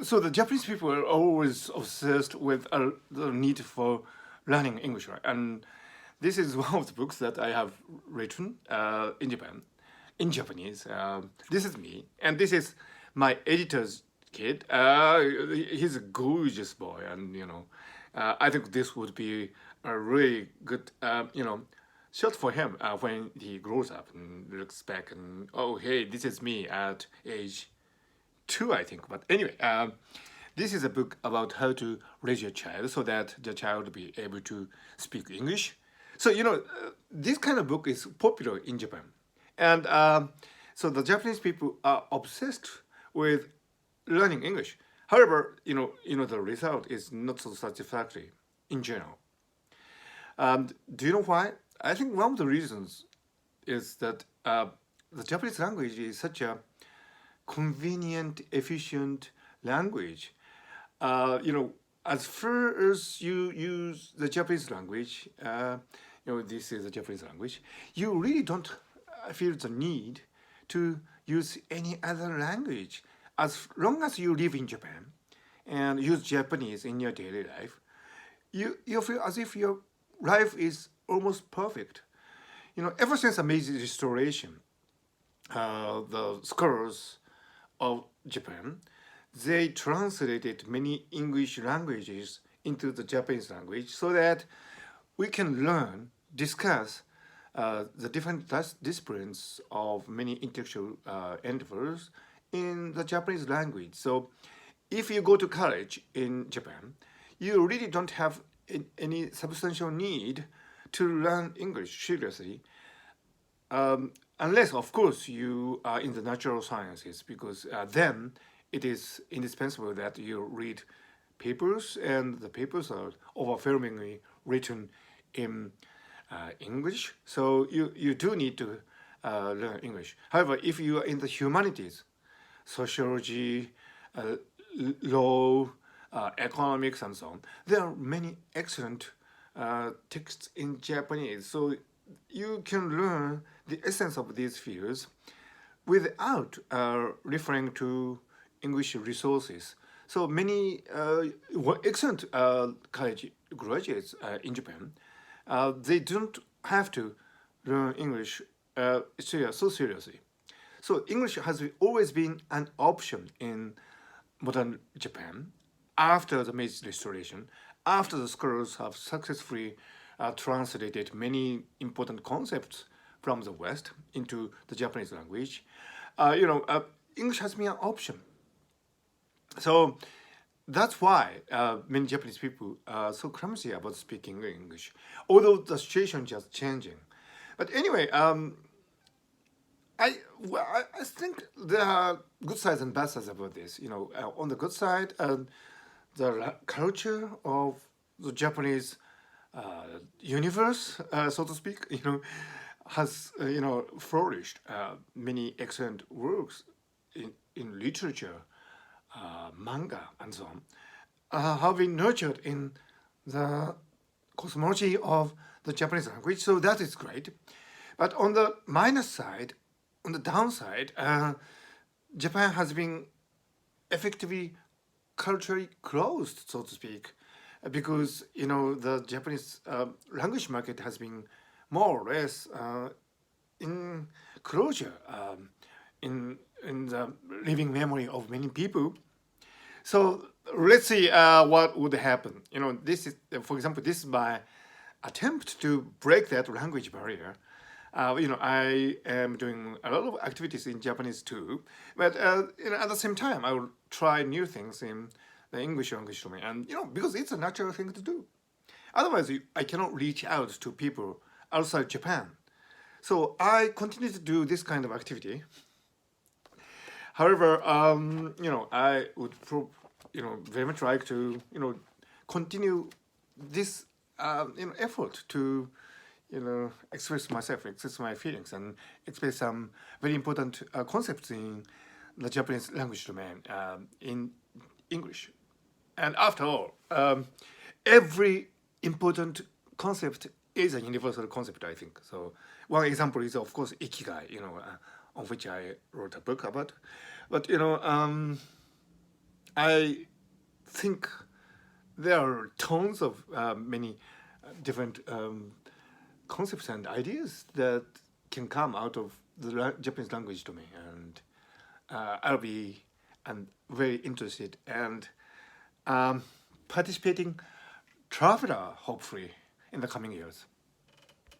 So the Japanese people are always obsessed with the need for learning English, right? And this is one of the books that I have written in Japan, in Japanese. This is me, and this is my editor's kid. He's a gorgeous boy, and I think this would be a really good, shot for him when he grows up and looks back and oh hey, this is me at age two, I think. But anyway, this is a book about how to raise your child so that the child will be able to speak English. So this kind of book is popular in Japan, and so the Japanese people are obsessed with learning English. However, the result is not so satisfactory in general. Do you know why? I think one of the reasons is that the Japanese language is such a convenient, efficient language. As far as you use the Japanese language, this is the Japanese language, you really don't feel the need to use any other language. As long as you live in Japan and use Japanese in your daily life, you feel as if your life is almost perfect. Ever since the Meiji Restoration, the scholars of Japan, they translated many English languages into the Japanese language so that we can learn, discuss the different disciplines of many intellectual endeavors in the Japanese language. So if you go to college in Japan, you really don't have any substantial need to learn English seriously, unless, of course, you are in the natural sciences, because then it is indispensable that you read papers, and the papers are overwhelmingly written in English. So you do need to learn English. However, if you are in the humanities, sociology, law, economics, and so on, there are many excellent texts in Japanese. So you can learn the essence of these fields without referring to English resources. So many excellent college graduates in Japan, they don't have to learn English so seriously. So English has always been an option in modern Japan after the Meiji Restoration, after the scholars have successfully translated many important concepts from the West into the Japanese language. English has been an option. So that's why many Japanese people are so clumsy about speaking English, although the situation is just changing. But anyway, I think there are good sides and bad sides about this. On the good side, the culture of the Japanese universe, so to speak, has flourished. Many excellent works in literature, manga, and so on, have been nurtured in the cosmology of the Japanese language. So that is great. But on the minus side, on the downside, Japan has been effectively culturally closed, so to speak, because the Japanese language market has been more or less in closure in the living memory of many people. So let's see what would happen. This is, for example, this is my attempt to break that language barrier. I am doing a lot of activities in Japanese too, but at the same time, I will try new things in the English language domain, and because it's a natural thing to do. Otherwise, I cannot reach out to people outside Japan. So I continue to do this kind of activity. However, I would very much like to continue this effort to express myself, express my feelings, and express some very important concepts in the Japanese language domain in English. And after all, every important concept is a universal concept, I think. So one example is, of course, ikigai, on which I wrote a book about. But I think there are tons of many different concepts and ideas that can come out of the Japanese language to me, and I'll be very interested and participating traveler hopefully in the coming years.